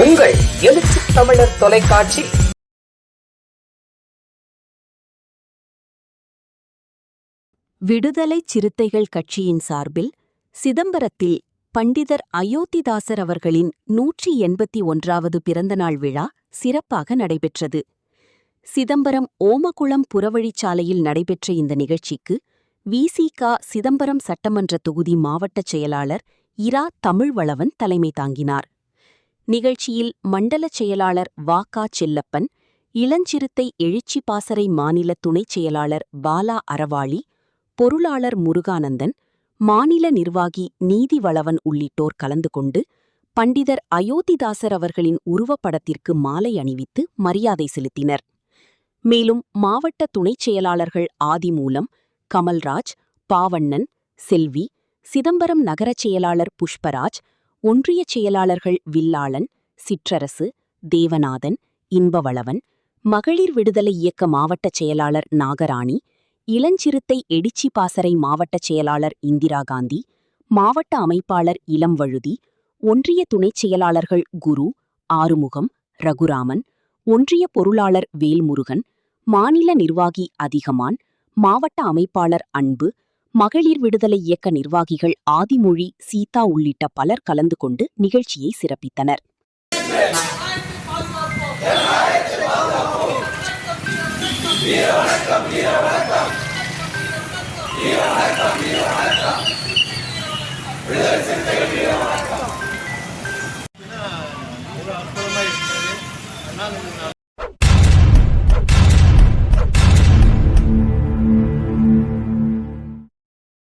உங்கள் எழுச்சி தமிழர் தொலைக்காட்சி. விடுதலை சிறுத்தைகள் கட்சியின் சார்பில் சிதம்பரத்தில் பண்டிதர் அயோத்திதாசர் அவர்களின் 181வது பிறந்தநாள் விழா சிறப்பாக நடைபெற்றது. சிதம்பரம் ஓமகுளம் புறவழிச்சாலையில் நடைபெற்ற இந்த நிகழ்ச்சிக்கு விசிக சிதம்பரம் சட்டமன்ற தொகுதி மாவட்டச் செயலாளர் இரா தமிழ்வளவன் தலைமை தாங்கினார். நிகழ்ச்சியில் மண்டலச் செயலாளர் வ.க. செல்லப்பன், இளஞ்சிறுத்தை எழுச்சி பாசறை மாநில துணைச் செயலாளர் பாலா அறவாளி, பொருளாளர் முருகானந்தன், மாநில நிர்வாகி நீதிவளவன் உள்ளிட்டோர் கலந்து கொண்டு பண்டிதர் அயோத்திதாசர் அவர்களின் உருவப்படத்திற்கு மாலை அணிவித்து மரியாதை செலுத்தினர். மேலும் மாவட்ட துணைச் செயலாளர்கள் ஆதிமூலம், கமல்ராஜ், பாவண்ணன், செல்வி, சிதம்பரம் நகரச் செயலாளர் புஷ்பராஜ், ஒன்றியச் செயலாளர்கள் வில்லாளன், சிற்றரசு, தேவநாதன், இன்பவளவன், மகளிர் விடுதலை இயக்க மாவட்டச் செயலாளர் நாகராணி, இளஞ்சிறுத்தை எடிச்சி பாசறை மாவட்டச் செயலாளர் இந்திரா காந்தி, மாவட்ட அமைப்பாளர் இளம்வழுதி, ஒன்றிய துணைச் செயலாளர்கள் குரு, ஆறுமுகம், ரகுராமன், ஒன்றிய பொருளாளர் வேல்முருகன், மாநில நிர்வாகி அதிகமான், மாவட்ட அமைப்பாளர் அன்பு, மகளிர் விடுதலை இயக்க நிர்வாகிகள் ஆதிமொழி, சீதா உள்ளிட்ட பலர் கலந்து கொண்டு நிகழ்ச்சியை சிறப்பித்தனர். வீர வணக்கம் வீர வணக்கம் வீர வணக்கம் வீர வணக்கம்